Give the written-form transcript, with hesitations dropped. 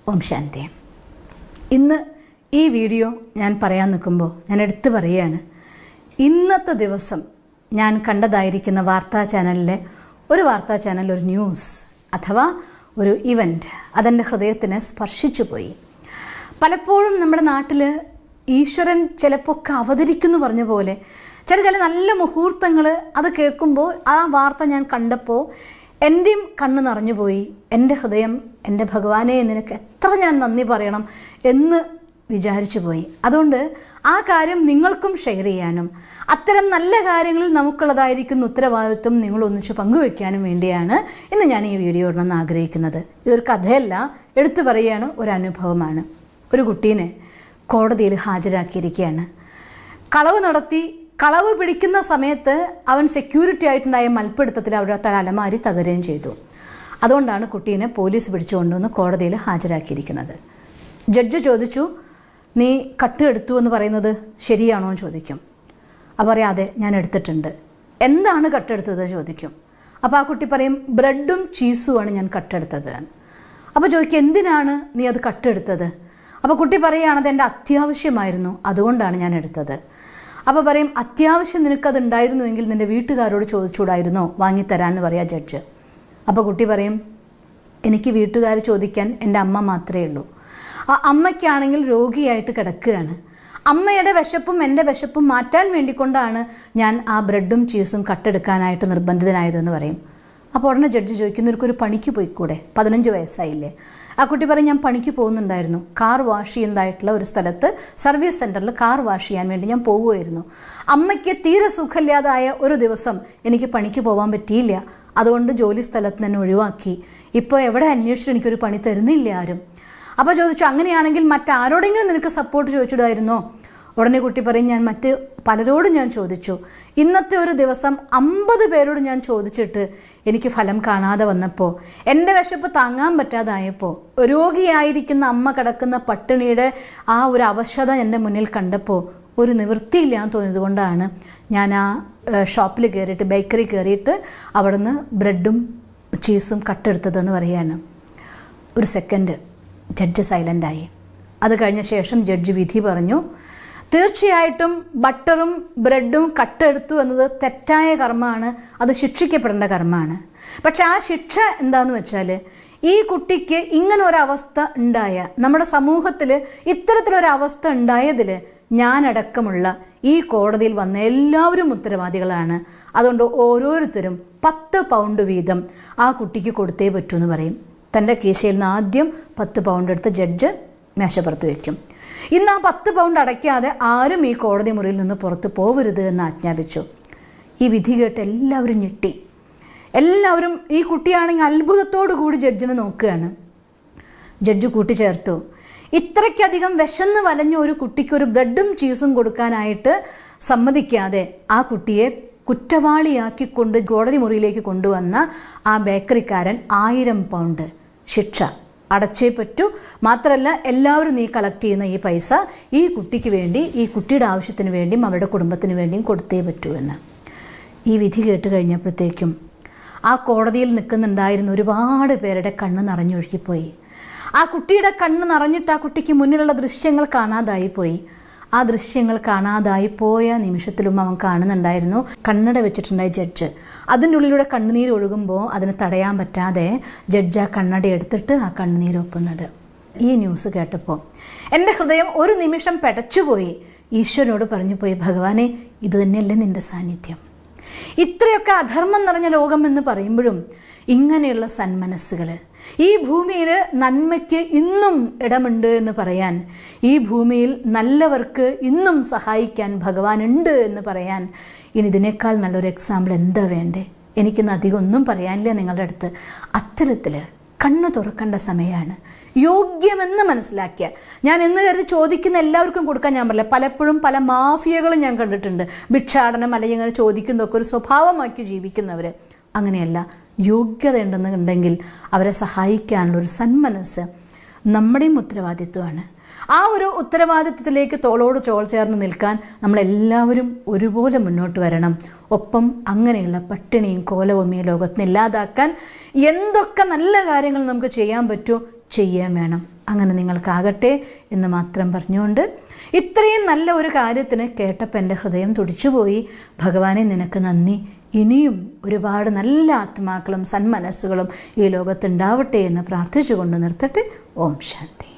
ഓം ശാന്തി. ഇന്ന് ഈ വീഡിയോ ഞാൻ പറയാൻ നിൽക്കുമ്പോൾ ഞാൻ എടുത്തു പറയുകയാണ്, ഇന്നത്തെ ദിവസം ഞാൻ കണ്ടതായിരിക്കുന്ന വാർത്താ ചാനലിലെ ഒരു വാർത്താ ചാനൽ ഒരു ന്യൂസ് അഥവാ ഒരു ഇവൻ്റ് അതെൻ്റെ ഹൃദയത്തിനെ സ്പർശിച്ചു പോയി. പലപ്പോഴും നമ്മുടെ നാട്ടിൽ ഈശ്വരൻ ചിലപ്പോൾ ഒക്കെ അവതരിക്കുന്നു പറഞ്ഞ പോലെ ചില നല്ല മുഹൂർത്തങ്ങൾ അത് കേൾക്കുമ്പോൾ ആ വാർത്ത ഞാൻ കണ്ടപ്പോൾ എൻ്റെയും കണ്ണ് നിറഞ്ഞുപോയി. എൻ്റെ ഹൃദയം എൻ്റെ ഭഗവാനെ നിനക്ക് എത്ര ഞാൻ നന്ദി പറയണം എന്ന് വിചാരിച്ചു പോയി. അതുകൊണ്ട് ആ കാര്യം നിങ്ങൾക്കും ഷെയർ ചെയ്യാനും അത്തരം നല്ല കാര്യങ്ങളിൽ നമുക്കുള്ളതായിരിക്കുന്ന ഉത്തരവാദിത്വം നിങ്ങളൊന്നിച്ച് പങ്കുവെക്കാനും വേണ്ടിയാണ് ഇന്ന് ഞാൻ ഈ വീഡിയോ ഇടണമെന്ന് ആഗ്രഹിക്കുന്നത്. ഇതൊരു കഥയല്ല, എടുത്തു പറയുകയാണ്, ഒരു അനുഭവമാണ്. ഒരു കുട്ടീനെ കോടതിയിൽ ഹാജരാക്കിയിരിക്കുകയാണ്. കളവ് നടത്തി കളവ് പിടിക്കുന്ന സമയത്ത് അവൻ സെക്യൂരിറ്റി ആയിട്ടുണ്ടായ മൽപ്പിടുത്തത്തിൽ അവിടെ അലമാരി തകരുകയും ചെയ്തു. അതുകൊണ്ടാണ് കുട്ടീനെ പോലീസ് പിടിച്ചുകൊണ്ടുവന്ന് കോടതിയിൽ ഹാജരാക്കിയിരിക്കുന്നത്. ജഡ്ജ് ചോദിച്ചു, നീ കട്ട് എടുത്തു എന്ന് പറയുന്നത് ശരിയാണോ എന്ന് ചോദിക്കും. അപ്പോൾ പറയാം, അതെ ഞാൻ എടുത്തിട്ടുണ്ട്. എന്താണ് കട്ടെടുത്തത് ചോദിക്കും. അപ്പോൾ ആ കുട്ടി പറയും, ബ്രെഡും ചീസുമാണ് ഞാൻ കട്ടെടുത്തത്. അപ്പോൾ ചോദിക്കും, എന്തിനാണ് നീ അത് കട്ടെടുത്തത്? അപ്പോൾ കുട്ടി പറയുകയാണ്, അത് എൻ്റെ അത്യാവശ്യമായിരുന്നു, അതുകൊണ്ടാണ് ഞാൻ എടുത്തത്. അപ്പോൾ പറയും, അത്യാവശ്യം നിനക്കത് ഉണ്ടായിരുന്നുവെങ്കിൽ നിൻ്റെ വീട്ടുകാരോട് ചോദിച്ചുകൂടായിരുന്നോ വാങ്ങിത്തരാമെന്ന് പറയാം ജഡ്ജ്. അപ്പോൾ കുട്ടി പറയും, എനിക്ക് വീട്ടുകാർ ചോദിക്കാൻ എൻ്റെ അമ്മ മാത്രമേ ഉള്ളൂ. ആ അമ്മയ്ക്കാണെങ്കിൽ രോഗിയായിട്ട് കിടക്കുകയാണ്. അമ്മയുടെ വിശപ്പും എൻ്റെ വിശപ്പും മാറ്റാൻ വേണ്ടിക്കൊണ്ടാണ് ഞാൻ ആ ബ്രെഡും ചീസും കട്ടെടുക്കാനായിട്ട് നിർബന്ധിതനായതെന്ന് പറയും. അപ്പോൾ ഉടനെ ജഡ്ജി ചോദിക്കും, നിനക്കൊരു പണിക്ക് പോയിക്കൂടെ? 15 വയസ്സായില്ലേ? ആ കുട്ടി പറയും, ഞാൻ പണിക്ക് പോകുന്നുണ്ടായിരുന്നു. കാർ വാഷ് ചെയ്യുന്നതായിട്ടുള്ള ഒരു സ്ഥലത്ത് സർവീസ് സെൻറ്ററിൽ കാർ വാഷ് ചെയ്യാൻ വേണ്ടി ഞാൻ പോവുമായിരുന്നു. അമ്മയ്ക്ക് തീരെ സുഖമില്ലാതായ ഒരു ദിവസം എനിക്ക് പണിക്ക് പോകാൻ പറ്റിയില്ല. അതുകൊണ്ട് ജോലി സ്ഥലത്ത് തന്നെ ഒഴിവാക്കി. ഇപ്പോൾ എവിടെ അന്വേഷിച്ചിട്ട് എനിക്കൊരു പണി തരുന്നില്ല ആരും. അപ്പോൾ ചോദിച്ചു, അങ്ങനെയാണെങ്കിൽ മറ്റാരോടെങ്കിലും നിനക്ക് സപ്പോർട്ട് ചോദിച്ചിടായിരുന്നോ? ഉടനെ കുട്ടി പറയും, ഞാൻ മറ്റ് പലരോടും ഞാൻ ചോദിച്ചു. ഇന്നത്തെ ഒരു ദിവസം 50 പേരോട് ഞാൻ ചോദിച്ചിട്ട് എനിക്ക് ഫലം കാണാതെ വന്നപ്പോൾ, എൻ്റെ വിശപ്പ് താങ്ങാൻ പറ്റാതായപ്പോൾ, രോഗിയായിരിക്കുന്ന അമ്മ കിടക്കുന്ന പട്ടിണിയുടെ ആ ഒരു അവശത എൻ്റെ മുന്നിൽ കണ്ടപ്പോൾ ഒരു നിവൃത്തിയില്ലാന്ന് തോന്നിയത് കൊണ്ടാണ് ഞാൻ ആ ഷോപ്പിൽ കയറിയിട്ട് ബേക്കറി കയറിയിട്ട് അവിടുന്ന് ബ്രെഡും ചീസും കട്ടെടുത്തതെന്ന് പറയുകയാണ്. ഒരു സെക്കൻഡ് ജഡ്ജ് സൈലൻ്റായി. അത് കഴിഞ്ഞ ശേഷം ജഡ്ജ് വിധി പറഞ്ഞു, തീർച്ചയായിട്ടും ബട്ടറും ബ്രെഡും കട്ടെടുത്തു എന്നത് തെറ്റായ കർമ്മമാണ്, അത് ശിക്ഷിക്കപ്പെടേണ്ട കർമ്മമാണ്. പക്ഷെ ആ ശിക്ഷ എന്താണെന്ന് വെച്ചാൽ, ഈ കുട്ടിക്ക് ഇങ്ങനെ ഒരവസ്ഥ ഉണ്ടായ, നമ്മുടെ സമൂഹത്തിൽ ഇത്തരത്തിലൊരവസ്ഥ ഉണ്ടായതിൽ ഞാനടക്കമുള്ള ഈ കോടതിയിൽ വന്ന എല്ലാവരും ഉത്തരവാദികളാണ്. അതുകൊണ്ട് ഓരോരുത്തരും 10 പൗണ്ട് വീതം ആ കുട്ടിക്ക് കൊടുത്തേ പറ്റൂ എന്ന് പറയും. തൻ്റെ കീശയിൽ നിന്ന് ആദ്യം 10 പൗണ്ട് എടുത്ത് ജഡ്ജ് മേശപ്പുറത്ത് വയ്ക്കും. ഇന്ന് ആ 10 പൗണ്ട് അടയ്ക്കാതെ ആരും ഈ കോടതി മുറിയിൽ നിന്ന് പുറത്ത് പോകരുത് എന്ന് ആജ്ഞാപിച്ചു. ഈ വിധി കേട്ട് എല്ലാവരും ഞെട്ടി. എല്ലാവരും, ഈ കുട്ടിയാണെങ്കിൽ അത്ഭുതത്തോടു കൂടി ജഡ്ജിനെ നോക്കുകയാണ്. ജഡ്ജ് കൂട്ടിച്ചേർത്തു, ഇത്രയ്ക്കധികം വിശന്ന് വലഞ്ഞ ഒരു കുട്ടിക്ക് ഒരു ബ്രെഡും ചീസും കൊടുക്കാനായിട്ട് സമ്മതിക്കാതെ ആ കുട്ടിയെ കുറ്റവാളിയാക്കിക്കൊണ്ട് കോടതി മുറിയിലേക്ക് കൊണ്ടുവന്ന ആ ബേക്കറിക്കാരൻ 1000 പൗണ്ട് ശിക്ഷ അടച്ചേ പറ്റൂ. മാത്രമല്ല, എല്ലാവരും നീ കളക്ട് ചെയ്യുന്ന ഈ പൈസ ഈ കുട്ടിക്ക് വേണ്ടി, ഈ കുട്ടിയുടെ ആവശ്യത്തിന് വേണ്ടിയും അവരുടെ കുടുംബത്തിന് വേണ്ടിയും കൊടുത്തേ പറ്റൂ എന്ന്. ഈ വിധി കേട്ട് കഴിഞ്ഞപ്പോഴത്തേക്കും ആ കോടതിയിൽ നിൽക്കുന്നുണ്ടായിരുന്ന ഒരുപാട് പേരുടെ കണ്ണ് നിറഞ്ഞൊഴുകിപ്പോയി. ആ കുട്ടിയുടെ കണ്ണ് നിറഞ്ഞിട്ട് ആ കുട്ടിക്ക് മുന്നിലുള്ള ദൃശ്യങ്ങൾ കാണാതായിപ്പോയി. ആ ദൃശ്യങ്ങൾ കാണാതായിപ്പോയ നിമിഷത്തിലും അവൻ കാണുന്നുണ്ടായിരുന്നു കണ്ണട വെച്ചിട്ടുണ്ടായി ജഡ്ജ്. അതിൻ്റെ ഉള്ളിലൂടെ കണ്ണുനീര് ഒഴുകുമ്പോൾ അതിന് തടയാൻ പറ്റാതെ ജഡ്ജ് ആ കണ്ണട എടുത്തിട്ട് ആ കണ്ണുനീര് ഒപ്പുന്നത്. ഈ ന്യൂസ് കേട്ടപ്പോൾ എൻ്റെ ഹൃദയം ഒരു നിമിഷം പെടച്ചുപോയി. ഈശ്വരനോട് പറഞ്ഞു പോയി, ഭഗവാനെ, ഇത് തന്നെയല്ലേ നിൻ്റെ സാന്നിധ്യം? ഇത്രയൊക്കെ അധർമ്മം നിറഞ്ഞ ലോകം എന്ന് പറയുമ്പോഴും ഇങ്ങനെയുള്ള സന്മനസ്സുകൾ, ഈ ഭൂമിയിൽ നന്മയ്ക്ക് ഇന്നും ഇടമുണ്ട് എന്ന് പറയാൻ, ഈ ഭൂമിയിൽ നല്ലവർക്ക് ഇന്നും സഹായിക്കാൻ ഭഗവാൻ ഉണ്ട് എന്ന് പറയാൻ, ഇനി ഇതിനേക്കാൾ നല്ലൊരു എക്സാമ്പിൾ എന്താ വേണ്ടേ? എനിക്കിന്ന് അധികം ഒന്നും പറയാനില്ല നിങ്ങളുടെ അടുത്ത്. അത്തരത്തിൽ കണ്ണു തുറക്കേണ്ട സമയമാണ്. യോഗ്യമെന്ന് മനസ്സിലാക്കിയ, ഞാൻ എന്ന് കരുതി ചോദിക്കുന്ന എല്ലാവർക്കും കൊടുക്കാൻ ഞാൻ പറയില്ല. പലപ്പോഴും പല മാഫിയകളും ഞാൻ കണ്ടിട്ടുണ്ട്, ഭിക്ഷാടനം അല്ലെങ്കിൽ ഇങ്ങനെ ചോദിക്കുന്നതൊക്കെ ഒരു സ്വഭാവമാക്കി ജീവിക്കുന്നവർ. അങ്ങനെയല്ല, യോഗ്യത ഉണ്ടെന്നുണ്ടെങ്കിൽ അവരെ സഹായിക്കാനുള്ള ഒരു സന്മനസ്സ് നമ്മുടെയും ഉത്തരവാദിത്വമാണ്. ആ ഒരു ഉത്തരവാദിത്വത്തിലേക്ക് തോളോട് തോൾ ചേർന്ന് നിൽക്കാൻ നമ്മളെല്ലാവരും ഒരുപോലെ മുന്നോട്ട് വരണം. ഒപ്പം അങ്ങനെയുള്ള പട്ടിണിയും കോലവും ഈ ലോകത്തിന് ഇല്ലാതാക്കാൻ എന്തൊക്കെ നല്ല കാര്യങ്ങൾ നമുക്ക് ചെയ്യാൻ പറ്റുമോ ചെയ്യാൻ വേണം. അങ്ങനെ നിങ്ങൾക്കാകട്ടെ എന്ന് മാത്രം പറഞ്ഞുകൊണ്ട്, ഇത്രയും നല്ല ഒരു കാര്യത്തിന് കേട്ടപ്പോൾ എൻ്റെ ഹൃദയം തുടിച്ചുപോയി. ഭഗവാനെ നിനക്ക് നന്ദി. ഇനിയും ഒരുപാട് നല്ല ആത്മാക്കളും സന്മനസ്സുകളും ഈ ലോകത്തുണ്ടാവട്ടെ എന്ന് പ്രാർത്ഥിച്ചുകൊണ്ട് നിർത്തട്ടെ. ഓം ശാന്തി.